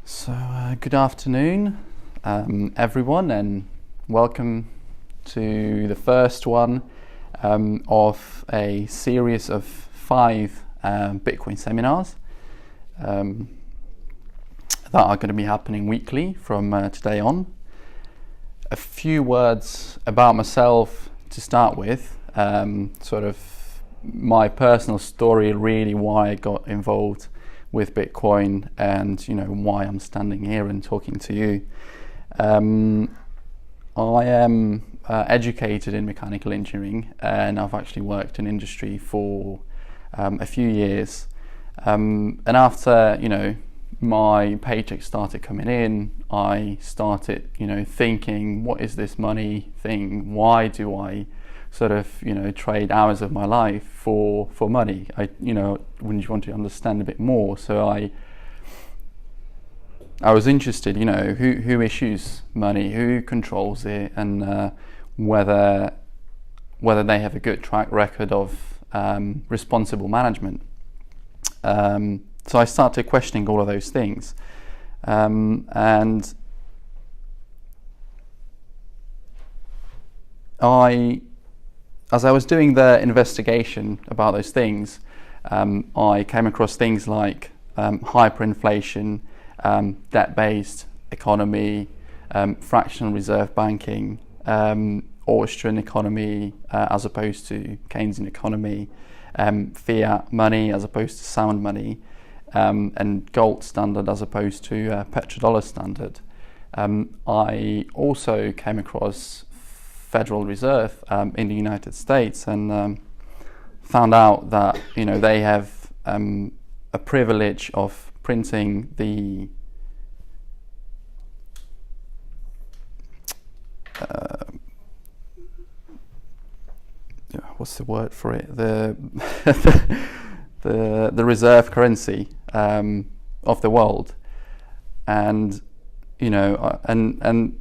Good afternoon, everyone, and welcome to the first one of a series of 5 Bitcoin seminars that are going to be happening weekly from today on. A few words about myself to start with, sort of my personal story, really why I got involved with Bitcoin and why I'm standing here and talking to you. I am educated in mechanical engineering, and I've actually worked in industry for a few years. And after my paycheck started coming in, I started thinking, what is this money thing? Why do I sort of trade hours of my life for money? Wouldn't you want to understand a bit more? So I was interested, who issues money, who controls it, and whether they have a good track record of responsible management. So I started questioning all of those things, and as I was doing the investigation about those things, I came across things like hyperinflation, debt-based economy, fractional reserve banking, Austrian economy as opposed to Keynesian economy, fiat money as opposed to sound money, and gold standard as opposed to petrodollar standard. I also came across Federal Reserve in the United States, and found out that they have a privilege of printing the what's the word for it, the the reserve currency of the world, and and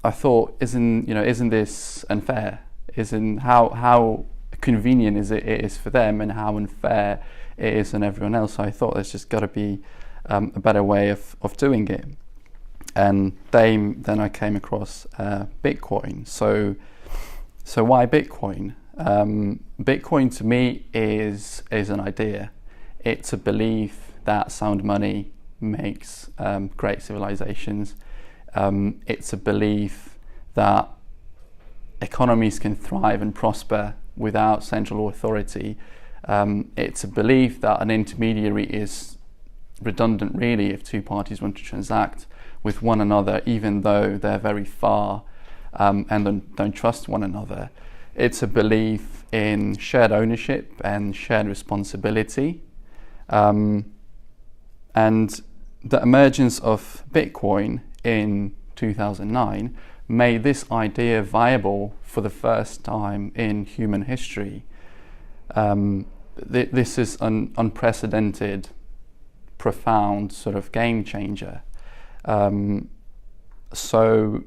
I thought, isn't this unfair? Isn't how convenient it is for them, and how unfair it is on everyone else? So I thought there's just got to be a better way of doing it. And then I came across Bitcoin. So why Bitcoin? Bitcoin to me is an idea. It's a belief that sound money makes great civilizations. It's a belief that economies can thrive and prosper without central authority. It's a belief that an intermediary is redundant, really, if two parties want to transact with one another, even though they're very far and don't trust one another. It's a belief in shared ownership and shared responsibility. And the emergence of Bitcoin in 2009 made this idea viable for the first time in human history. This is an unprecedented, profound sort of game changer. So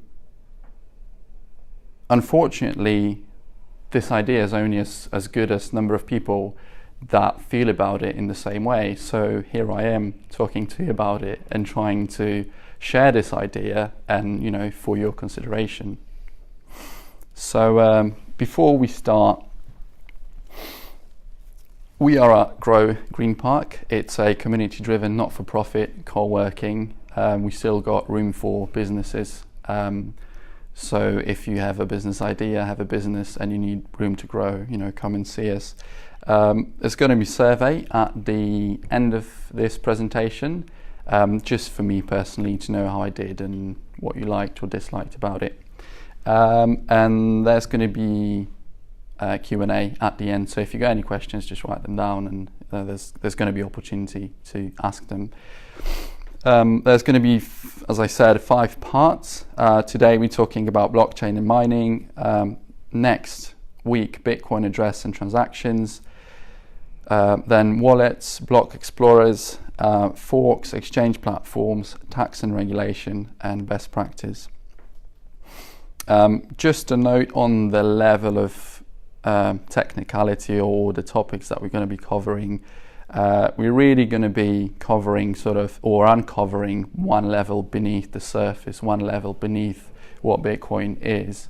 unfortunately, this idea is only as good as the number of people that feel about it in the same way. So here I am talking to you about it and trying to share this idea and for your consideration. So before we start, we are at Grow Green Park. It's a community-driven, not-for-profit co-working. We still got room for businesses. So if you have a business idea, have a business, and you need room to grow, come and see us. There's going to be a survey at the end of this presentation, just for me personally to know how I did and what you liked or disliked about it. And there's going to be a Q&A at the end. So if you got any questions, just write them down, and there's going to be opportunity to ask them. There's going to be, as I said, 5 parts. Today we're talking about blockchain and mining. Next week, Bitcoin address and transactions. Then wallets, block explorers, forks, exchange platforms, tax and regulation, and best practice. Just a note on the level of technicality or the topics that we're going to be covering. we're really going to be covering or uncovering one level beneath the surface, one level beneath what Bitcoin is,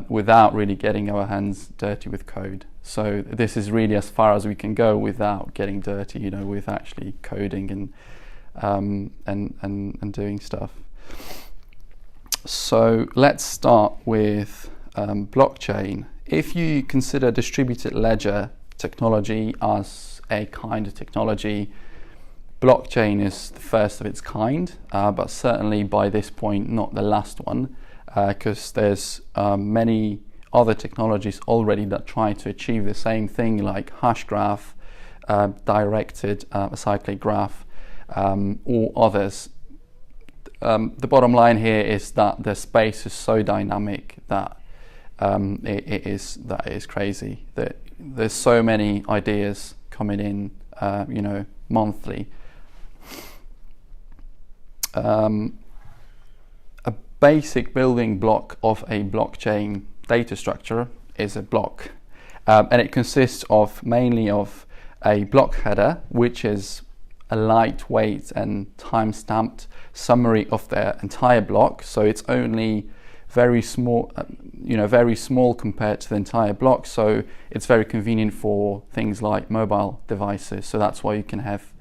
without really getting our hands dirty with code. So this is really as far as we can go without getting dirty, with actually coding and doing stuff. So let's start with blockchain. If you consider distributed ledger technology as a kind of technology, blockchain is the first of its kind, but certainly by this point not the last one, because there's many other technologies already that try to achieve the same thing, like Hashgraph, directed acyclic graph, or others. The bottom line here is that the space is so dynamic that it is crazy. That there's so many ideas coming in, monthly. A basic building block of a blockchain data structure is a block, and it consists mainly of a block header, which is a lightweight and time-stamped summary of the entire block. So it's only very small, very small compared to the entire block. So it's very convenient for things like mobile devices. So that's why you can have,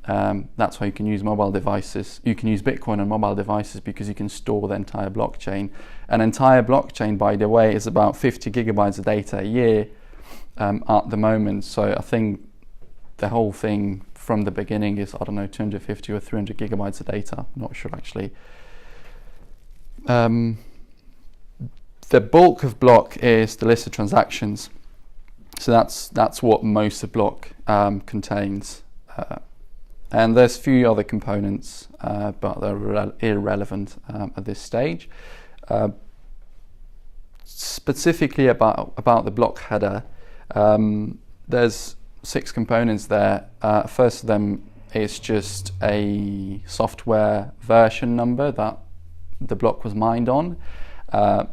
that's why you can use mobile devices. You can use Bitcoin on mobile devices because you can store the entire blockchain. An entire blockchain, by the way, is about 50 gigabytes of data a year at the moment. So I think the whole thing from the beginning is, 250 or 300 gigabytes of data. I'm not sure actually. The bulk of block is the list of transactions. So that's what most of block contains. And there's a few other components, but they're irrelevant at this stage. Specifically about the block header, there's 6 components there. First of them is just a software version number that the block was mined on.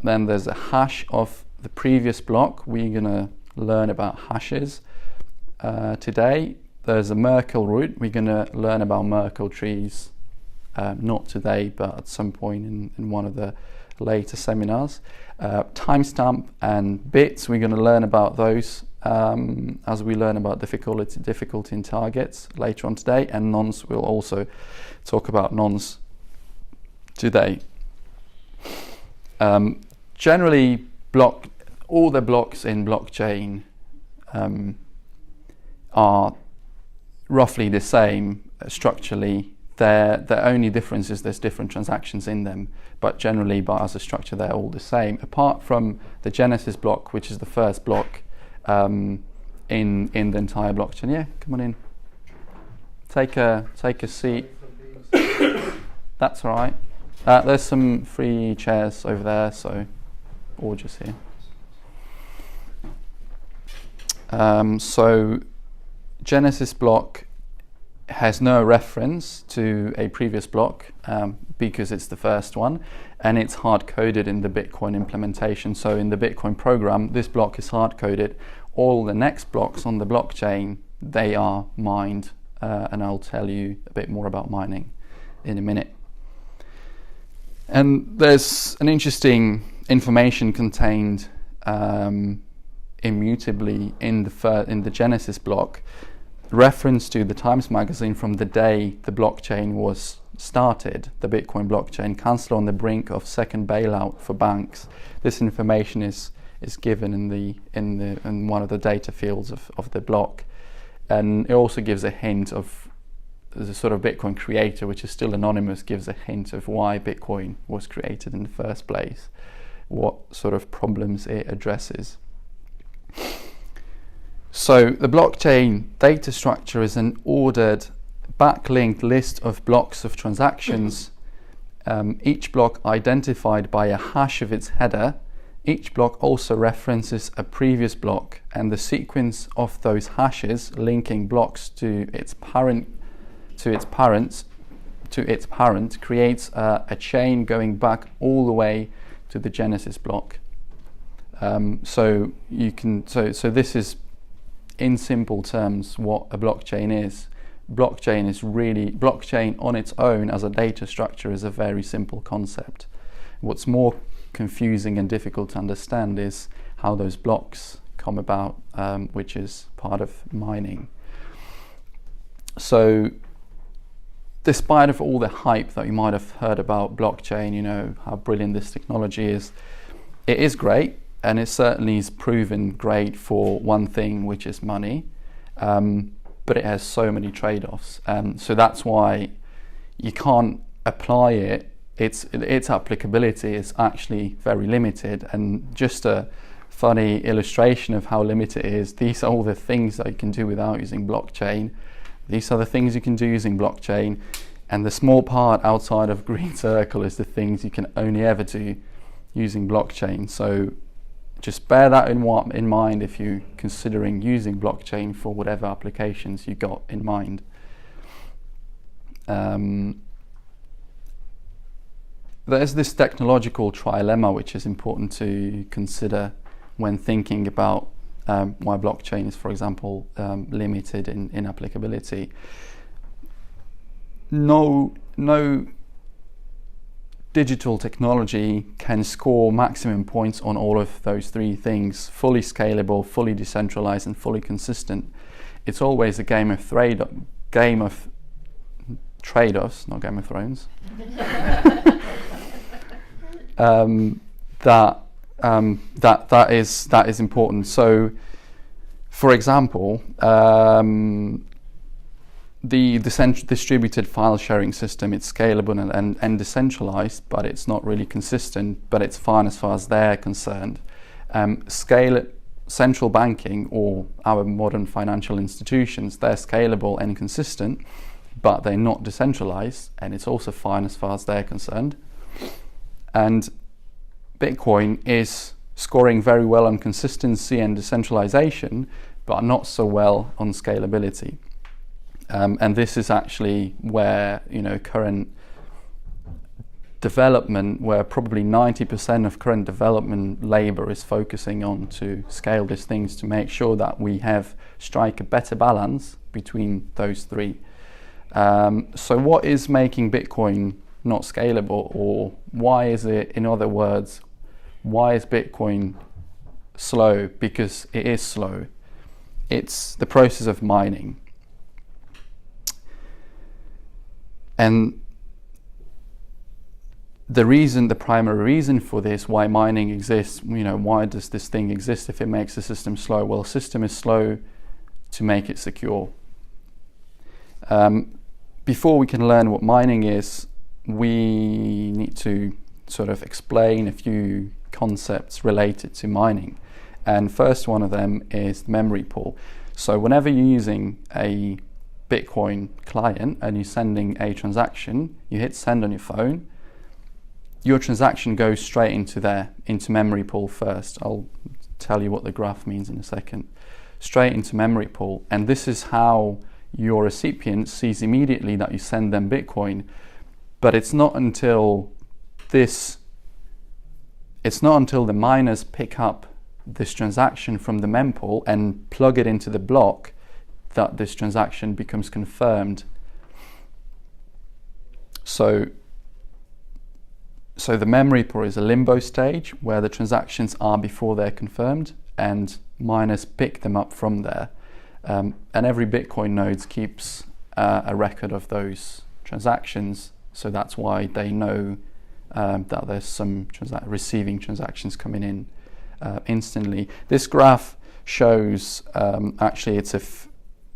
Then there's a hash of the previous block. We're going to learn about hashes today. There's a Merkle root. We're going to learn about Merkle trees, not today, but at some point in one of the later seminars. Timestamp and bits, we're going to learn about those as we learn about difficulty in targets later on today, and nonce, we'll also talk about nonce today. Generally, all the blocks in blockchain are roughly the same structurally. The only difference is there's different transactions in them, but generally, as a structure, they're all the same, apart from the Genesis block, which is the first block in the entire blockchain. Yeah, come on in. Take a seat. That's all right. There's some free chairs over there, or just here. So Genesis block has no reference to a previous block because it's the first one, and it's hard-coded in the Bitcoin implementation. So in the Bitcoin program, this block is hard-coded. All the next blocks on the blockchain, they are mined, and I'll tell you a bit more about mining in a minute. And there's an interesting information contained immutably in the Genesis block, reference to the Times Magazine from the day the blockchain was started, the Bitcoin blockchain, counsel on the brink of second bailout for banks. This information is given in one of the data fields of the block, and it also gives a hint of the sort of Bitcoin creator, which is still anonymous, gives a hint of why Bitcoin was created in the first place, what sort of problems it addresses. So the blockchain data structure is an ordered backlinked list of blocks of transactions, each block identified by a hash of its header. Each block also references a previous block, and the sequence of those hashes linking blocks to its parent creates a chain going back all the way to the Genesis block. So this is in simple terms, what a blockchain is. Blockchain on its own as a data structure is a very simple concept. What's more confusing and difficult to understand is how those blocks come about, which is part of mining. So despite of all the hype that you might have heard about blockchain, you know, how brilliant this technology is, it is great, and it certainly is proven great for one thing, which is money. But it has so many trade-offs, so that's why you can't apply it. Its applicability is actually very limited. And just a funny illustration of how limited it is, these are all the things that you can do without using blockchain. These are the things you can do using blockchain, and the small part outside of green circle is the things you can only ever do using blockchain. So just bear that in mind if you're considering using blockchain for whatever applications you got in mind. There's this technological trilemma which is important to consider when thinking about why blockchain is, for example, limited in applicability. No digital technology can score maximum points on all of those three things: fully scalable, fully decentralized, and fully consistent. It's always a game of trade-offs, not Game of Thrones. That is important. So, for example, the distributed file sharing system, it's scalable and decentralized, but it's not really consistent, but it's fine as far as they're concerned. Central banking or our modern financial institutions, they're scalable and consistent, but they're not decentralized, and it's also fine as far as they're concerned. And Bitcoin is scoring very well on consistency and decentralization, but not so well on scalability. And this is actually where, you know, current development, where probably 90% of current development labor is focusing on to scale these things, to make sure that we strike a better balance between those three. So what is making Bitcoin not scalable, or why is it, in other words, why is Bitcoin slow? Because it is slow. It's the process of mining. And the primary reason for this, why mining exists, you know, why does this thing exist if it makes the system slow? Well, the system is slow to make it secure. Before we can learn what mining is, we need to sort of explain a few concepts related to mining. And first one of them is memory pool. So whenever you're using a Bitcoin client and you're sending a transaction, you hit send on your phone, your transaction goes straight into memory pool first. I'll tell you what the graph means in a second. Straight into memory pool. And this is how your recipient sees immediately that you send them Bitcoin. But it's not until the miners pick up this transaction from the mempool and plug it into the block that this transaction becomes confirmed. So the memory pool is a limbo stage where the transactions are before they're confirmed, and miners pick them up from there. And every Bitcoin node keeps a record of those transactions, so that's why they know that there's some receiving transactions coming in instantly. This graph shows actually it's a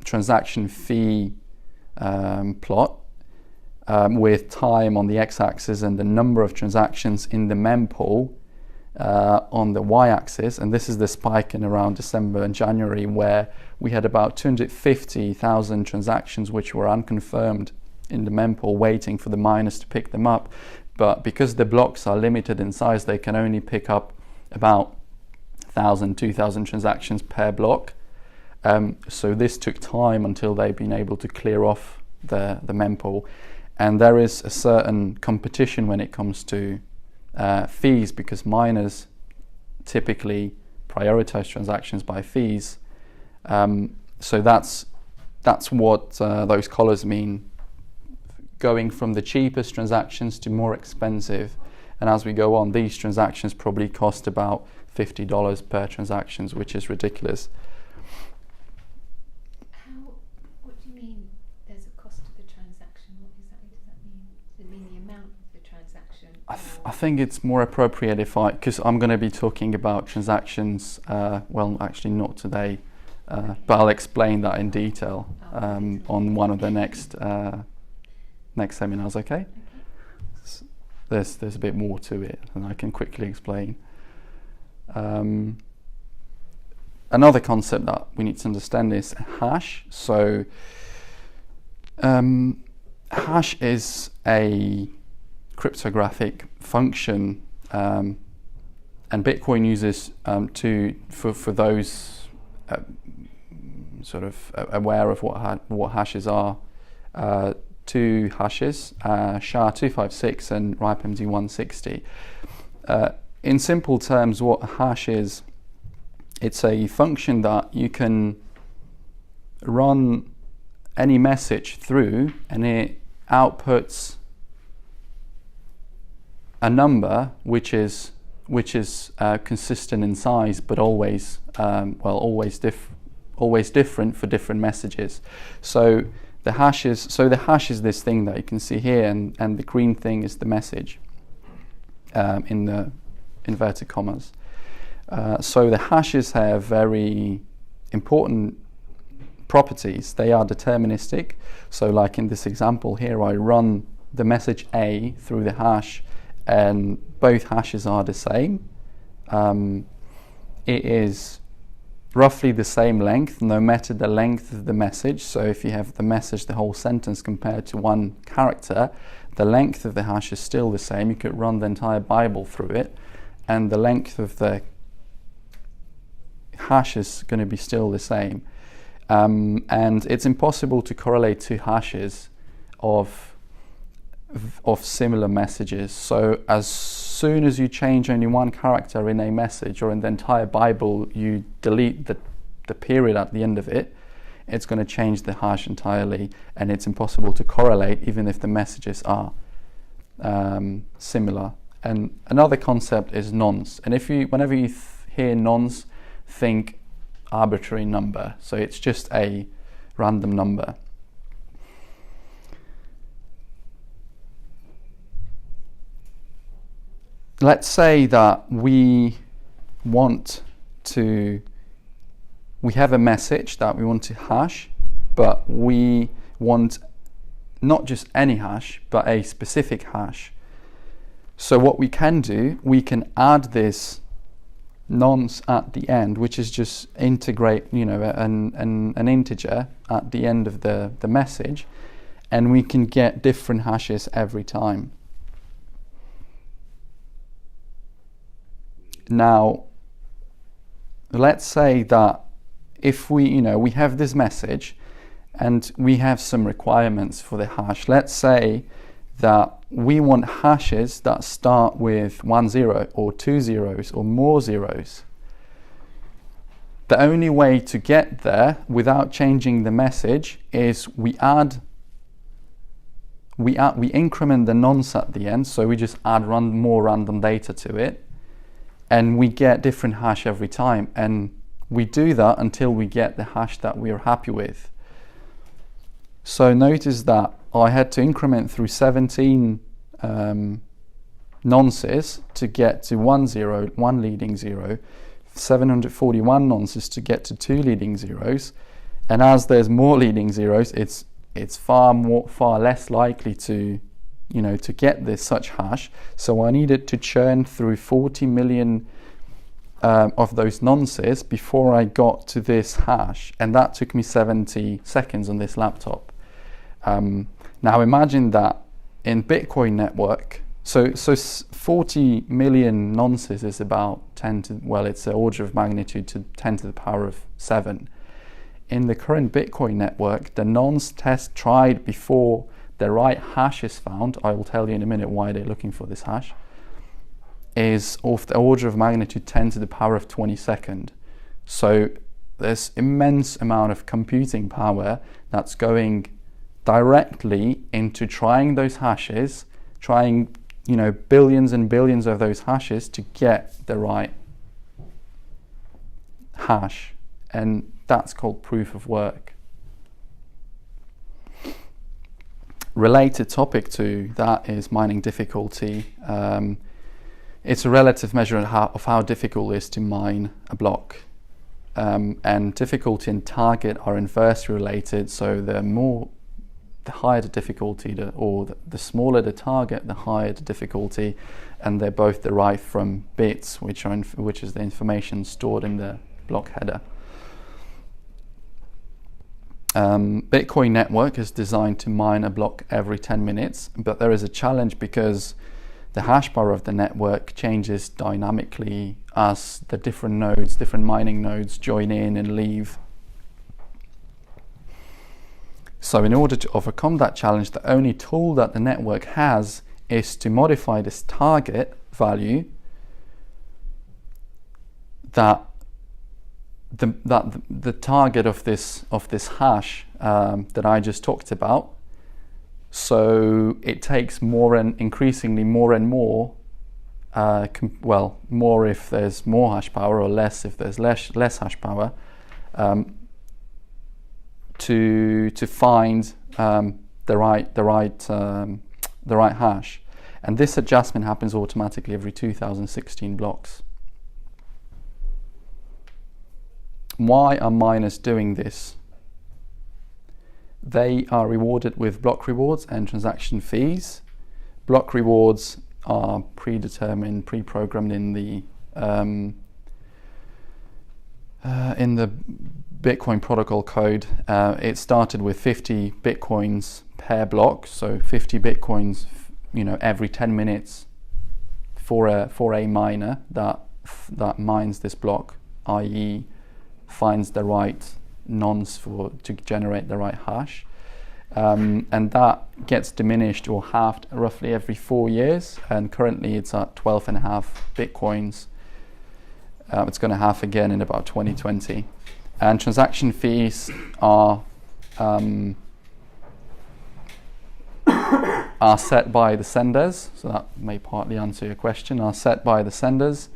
transaction fee plot with time on the x-axis and the number of transactions in the mempool on the y-axis, and this is the spike in around December and January, where we had about 250,000 transactions which were unconfirmed in the mempool waiting for the miners to pick them up. But because the blocks are limited in size, they can only pick up about 1,000, 2,000 transactions per block. So this took time until they've been able to clear off the mempool. And there is a certain competition when it comes to fees, because miners typically prioritize transactions by fees. So that's what those colors mean, going from the cheapest transactions to more expensive. And as we go on, these transactions probably cost about $50 per transactions, which is ridiculous. What do you mean there's a cost to the transaction? What exactly does that mean? Does it mean the amount of the transaction? I think it's more appropriate because I'm going to be talking about transactions, well, actually not today, but I'll explain that in detail on one of the next seminars, okay? There's a bit more to it, and I can quickly explain. Another concept that we need to understand is hash. So hash is a cryptographic function, and Bitcoin uses for those sort of aware of what hashes are. Two hashes, SHA-256 and RIPE-MD160. In simple terms, what a hash is, it's a function that you can run any message through, and it outputs a number which is consistent in size, but always different for different messages. So the hash is this thing that you can see here, and the green thing is the message in the inverted commas. So the hashes have very important properties. They are deterministic. So like in this example here, I run the message A through the hash, and both hashes are the same. It is roughly the same length, no matter the length of the message. So if you have the message, the whole sentence compared to one character, the length of the hash is still the same. You could run the entire Bible through it, and the length of the hash is going to be still the same. And it's impossible to correlate two hashes of similar messages. So as soon as you change only one character in a message or in the entire Bible, you delete the period at the end of it, it's going to change the hash entirely, and it's impossible to correlate even if the messages are similar. And another concept is nonce. And whenever you hear nonce, think arbitrary number. So it's just a random number. Let's say that we have a message that we want to hash, but we want not just any hash, but a specific hash. So what we can do, we can add this nonce at the end, which is just integrate, an integer at the end of the message, and we can get different hashes every time. Now, let's say that if we have this message and we have some requirements for the hash. Let's say that we want hashes that start with 1 0 or 2 zeros or more zeros. The only way to get there without changing the message is we increment the nonce at the end, so we just add more random data to it, and we get different hash every time, and we do that until we get the hash that we are happy with. So notice that I had to increment through 17 nonces to get to 1 0, 1 leading zero, 741 nonces to get to 2 leading zeros, and as there's more leading zeros, it's far less likely to get this such hash. So I needed to churn through 40 million of those nonces before I got to this hash, and that took me 70 seconds on this laptop. Now imagine that in Bitcoin network, so 40 million nonces is about it's an order of magnitude to 10 to the power of 7. In the current Bitcoin network, the nonce test tried before the right hash is found, I will tell you in a minute why they're looking for this hash, is of the order of magnitude 10 to the power of 22nd. So there's immense amount of computing power that's going directly into trying those hashes, trying, billions and billions of those hashes to get the right hash. And that's called proof of work. Related topic to that is mining difficulty. It's a relative measure of how difficult it is to mine a block. And difficulty and target are inversely related, so the higher the difficulty, the smaller the target, the higher the difficulty, and they're both derived from bits, which is the information stored in the block header. Bitcoin network is designed to mine a block every 10 minutes, but there is a challenge because the hash power of the network changes dynamically as the different mining nodes join in and leave. So in order to overcome that challenge, the only tool that the network has is to modify this target value that the target of this hash that I just talked about. So it takes increasingly more and more, more if there's more hash power, or less if there's less hash power, to find the right hash. And this adjustment happens automatically every 2016 blocks. Why are miners doing this? They are rewarded with block rewards and transaction fees. Block rewards are predetermined, pre-programmed in the Bitcoin protocol code. It started with 50 Bitcoins per block, so 50 Bitcoins, every 10 minutes for a miner that mines this block, i.e. finds the right nonce to generate the right hash, and that gets diminished or halved roughly every 4 years, and currently it's at 12.5 Bitcoins. It's going to halve again in about 2020, and transaction fees are set by the senders, so that may partly answer your question, are set by the senders.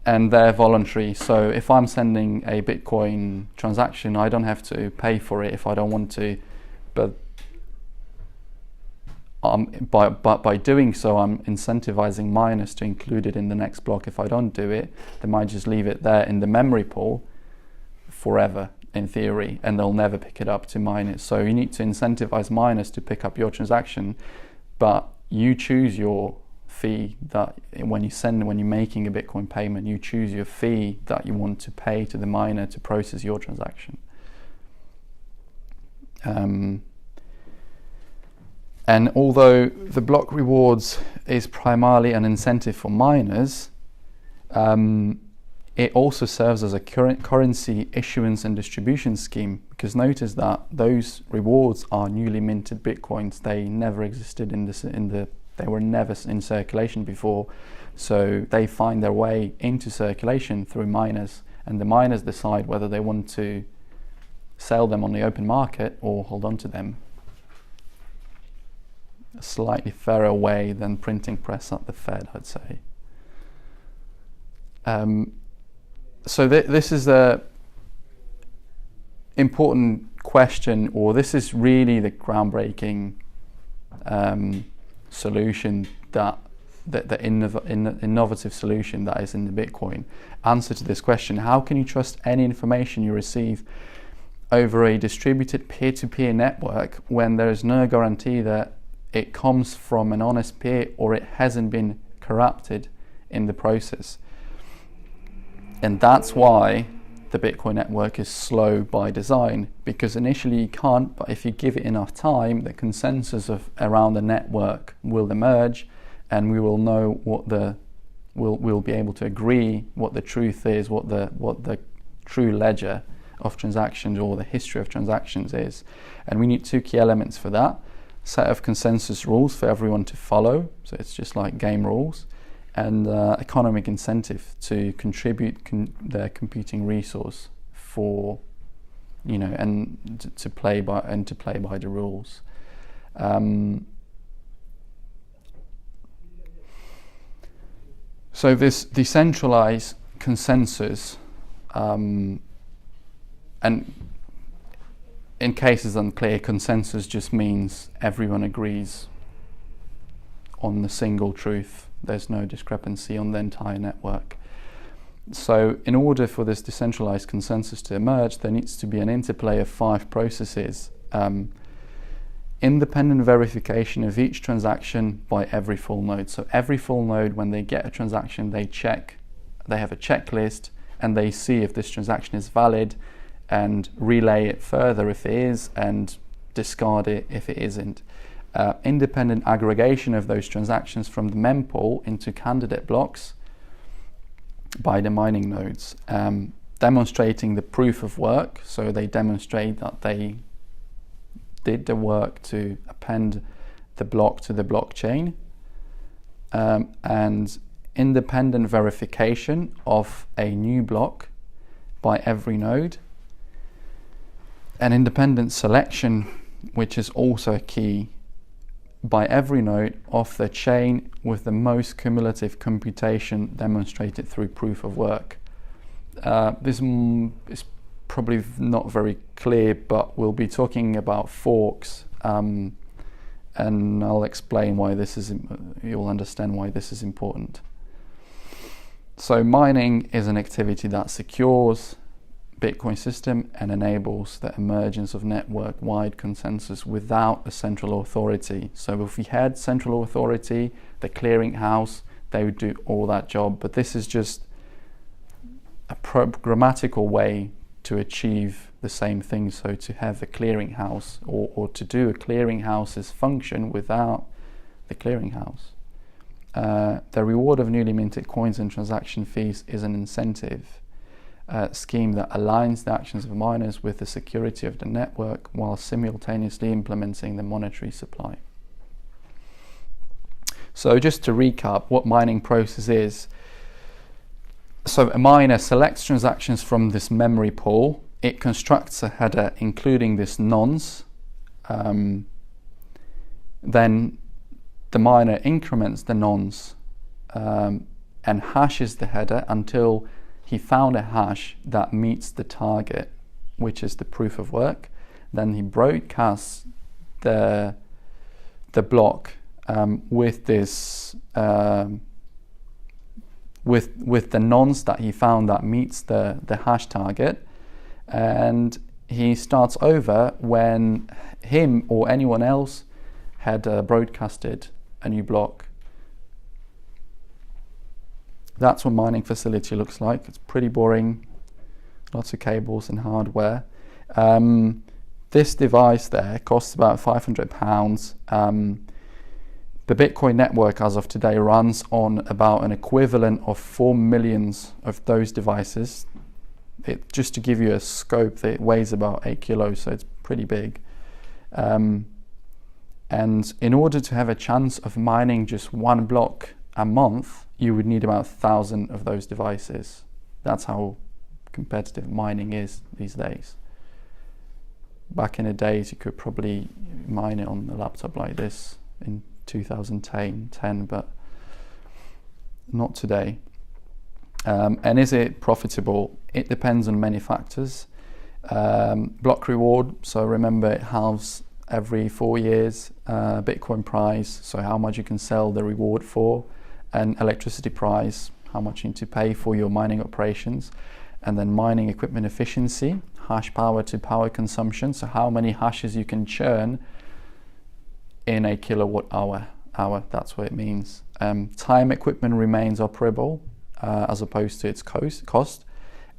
And they're voluntary. So if I'm sending a Bitcoin transaction, I don't have to pay for it if I don't want to. But by doing so, I'm incentivizing miners to include it in the next block. If I don't do it, they might just leave it there in the memory pool forever, in theory, and they'll never pick it up to mine it. So you need to incentivize miners to pick up your transaction, but you choose your fee that when you're making a Bitcoin payment, you choose your fee that you want to pay to the miner to process your transaction. And although the block rewards is primarily an incentive for miners, it also serves as a currency issuance and distribution scheme, because notice that those rewards are newly minted Bitcoins. They never existed they were never in circulation before, so they find their way into circulation through miners, and the miners decide whether they want to sell them on the open market or hold on to them. A slightly fairer way than printing press at the Fed, I'd say. So this is a important question, or this is really the groundbreaking solution, the innovative solution that is in the Bitcoin answer to this question. How can you trust any information you receive over a distributed peer-to-peer network when there is no guarantee that it comes from an honest peer or it hasn't been corrupted in the process? And that's why the Bitcoin network is slow by design, because initially you can't, but if you give it enough time, the consensus around the network will emerge, and we will know we'll be able to agree what the truth is, what the true ledger of transactions or the history of transactions is. And we need two key elements for that: set of consensus rules for everyone to follow, so it's just like game rules, and economic incentive to contribute their computing resource for, and to play by the rules. So this decentralized consensus, and in cases unclear, consensus just means everyone agrees on the single truth. There's no discrepancy on the entire network. So in order for this decentralized consensus to emerge, there needs to be an interplay of 5 processes. Independent verification of each transaction by every full node. So every full node, when they get a transaction, they have a checklist, and they see if this transaction is valid and relay it further if it is, and discard it if it isn't. Independent aggregation of those transactions from the mempool into candidate blocks by the mining nodes. Demonstrating the proof of work, so they demonstrate that they did the work to append the block to the blockchain, and independent verification of a new block by every node, and independent selection, which is also a key, by every node of the chain with the most cumulative computation demonstrated through proof of work. This is probably not very clear, but we'll be talking about forks, and I'll explain why this is. You'll understand why this is important. So mining is an activity that secures Bitcoin system and enables the emergence of network-wide consensus without a central authority. So if we had central authority, the clearinghouse, they would do all that job. But this is just a programmatical way to achieve the same thing. So to have a clearinghouse, or to do a clearinghouse's function without the clearinghouse. The reward of newly minted coins and transaction fees is an incentive scheme that aligns the actions of miners with the security of the network while simultaneously implementing the monetary supply. So just to recap what mining process is. So a miner selects transactions from this memory pool. It constructs a header including this nonce. Then the miner increments the nonce and hashes the header until he found a hash that meets the target, which is the proof of work. Then he broadcasts the block with this with the nonce that he found that meets the hash target, and he starts over when him or anyone else had broadcasted a new block. That's what mining facility looks like. It's pretty boring, lots of cables and hardware. This device there costs about £500. The Bitcoin network as of today runs on about an equivalent of 4 million of those devices. Just to give you a scope, it weighs about 8 kilos, so it's pretty big. And in order to have a chance of mining just one block a month, you would need about 1,000 of those devices. That's how competitive mining is these days. Back in the days, you could probably mine it on a laptop like this in 2010, but not today. And is it profitable? It depends on many factors. Block reward, so remember it halves every 4 years. Bitcoin price, so how much you can sell the reward for, and electricity price, how much you need to pay for your mining operations, and then mining equipment efficiency, hash power to power consumption, so how many hashes you can churn in a kilowatt hour. That's what it means. Time equipment remains operable as opposed to its cost,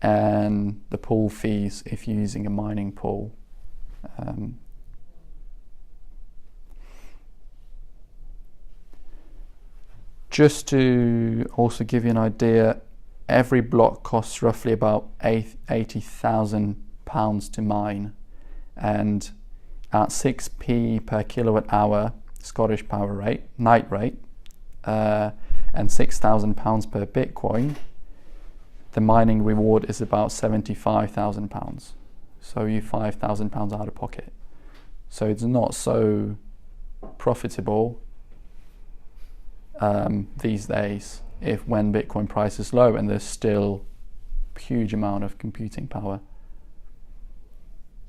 and the pool fees if you're using a mining pool. Just to also give you an idea, every block costs roughly about £80,000 to mine, and at 6p per kilowatt hour Scottish power rate, night rate, and £6,000 per Bitcoin, the mining reward is about £75,000. So you £5,000 out of pocket. So it's not so profitable these days when Bitcoin price is low and there's still a huge amount of computing power.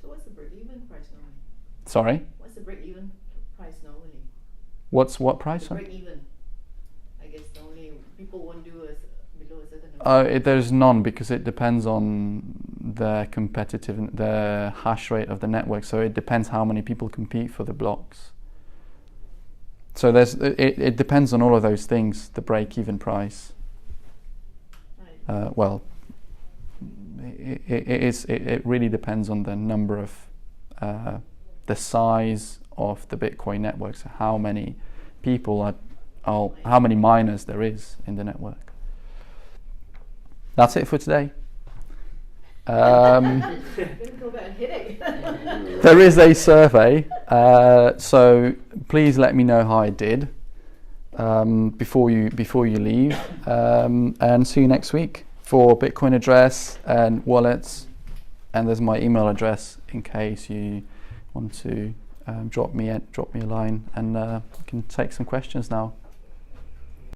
So what's the break-even price normally? Sorry? What's the break-even price normally? What price? The break-even. I guess normally people won't do below a certain amount. There's none, because it depends on the hash rate of the network. So it depends how many people compete for the blocks. So it depends on all of those things, the break-even price. Right. Well, it really depends on the number of the size of the Bitcoin network. So how many people how many miners there is in the network. That's it for today. Go back and hit it. There is a survey, so please let me know how I did before you leave, and see you next week for Bitcoin address and wallets. And there's my email address in case you want to drop me a line, and I can take some questions now.